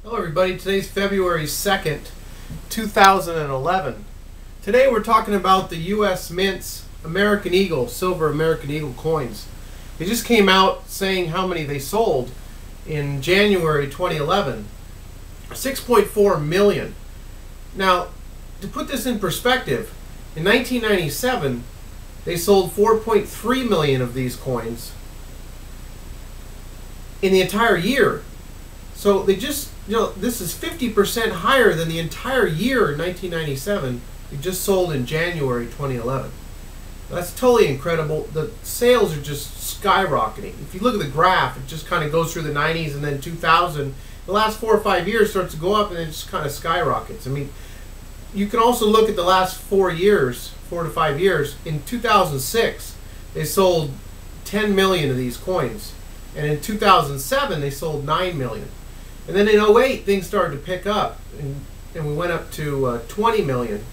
Hello everybody, today's February 2nd, 2011. Today we're talking about the U.S. Mint's American Eagle, silver American Eagle coins. They just came out saying how many they sold in January 2011. 6.4 million. Now, to put this in perspective, in 1997 they sold 4.3 million of these coins in the entire year. So they just, this is 50% higher than the entire year in 1997. They just sold in January 2011. That's totally incredible. The sales are just skyrocketing. If you look at the graph, it just kind of goes through the 90s and then 2000. The last 4 or 5 years starts to go up and it just kind of skyrockets. I mean, you can also look at the last 4 years, 4 to 5 years. In 2006, they sold 10 million of these coins. And in 2007, they sold 9 million. And then in 08, things started to pick up, and we went up to 20 million.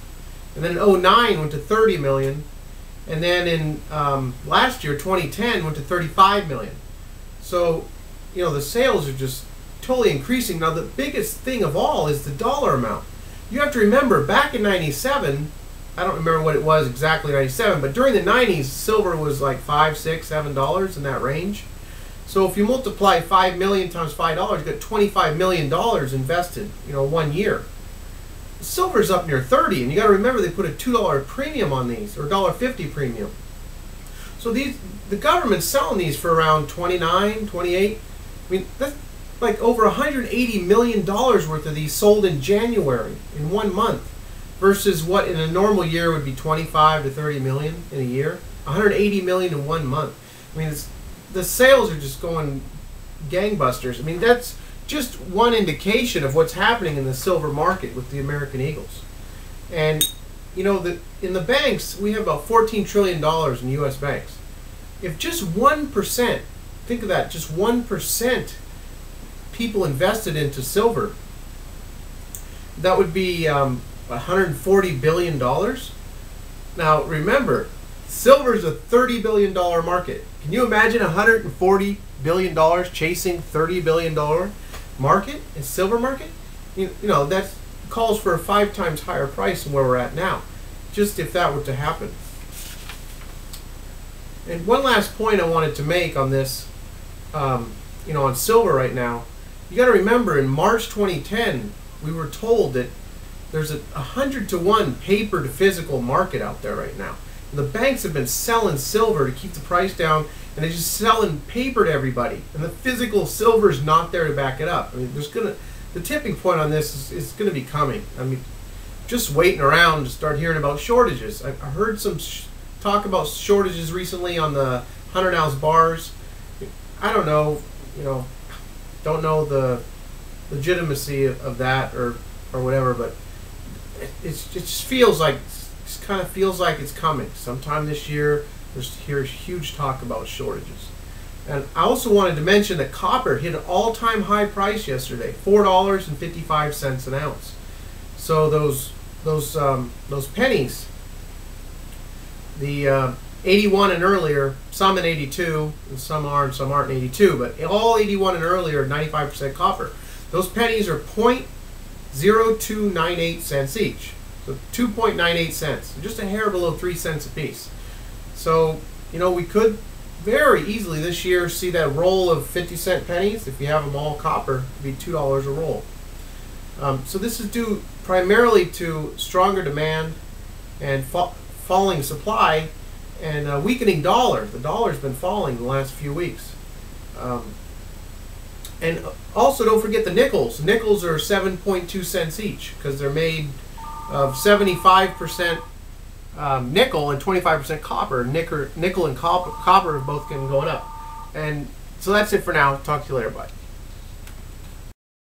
And then in 09, went to 30 million. And then in last year, 2010, went to 35 million. So, the sales are just totally increasing. Now, the biggest thing of all is the dollar amount. You have to remember, back in 97, I don't remember what it was exactly in 97, but during the 90s, silver was like $5, $6, $7 in that range. So if you multiply 5 million times $5, you get $25 million invested, 1 year. Silver's up near 30, and you got to remember they put a $2 premium on these, or $1.50 premium. So the government's selling these for around 29, 28. I mean, that's like over $180 million worth of these sold in January in 1 month, versus what in a normal year would be 25 to 30 million in a year. 180 million in 1 month. I mean, the sales are just going gangbusters. I mean, that's just one indication of what's happening in the silver market with the American Eagles. And, in the banks, we have about $14 trillion in U.S. banks. If just 1%, think of that, just 1% people invested into silver, that would be $140 billion. Now, remember, silver is a $30 billion market. Can you imagine $140 billion chasing $30 billion market in silver market? That calls for a 5 times higher price than where we're at now, just if that were to happen. And one last point I wanted to make on this, on silver right now, you got to remember in March 2010, we were told that there's a 100 to 1 paper to physical market out there right now. The banks have been selling silver to keep the price down, and they're just selling paper to everybody. And the physical silver is not there to back it up. I mean, the tipping point on this is going to be coming. I mean, just waiting around to start hearing about shortages. I heard some talk about shortages recently on the 100-ounce bars. I don't know, don't know the legitimacy of that or whatever, but it just feels like. Kind of feels like it's coming sometime this year. Here's huge talk about shortages. And I also wanted to mention that copper hit an all-time high price yesterday, $4.55 an ounce. So those pennies, the 81 and earlier, some in 82, and some are and some aren't in 82, but all 81 and earlier, 95% copper. Those pennies are 0.0298 cents each. So 2.98 cents, just a hair below 3 cents a piece. So, we could very easily this year see that roll of 50-cent pennies, if you have them all copper, be $2 a roll. So this is due primarily to stronger demand and falling supply and a weakening dollar. The dollar's been falling the last few weeks. And also don't forget the nickels. Nickels are 7.2 cents each because they're made of 75% nickel and 25% copper. Nickel and copper have both been going up. And so that's it for now. Talk to you later. Bye.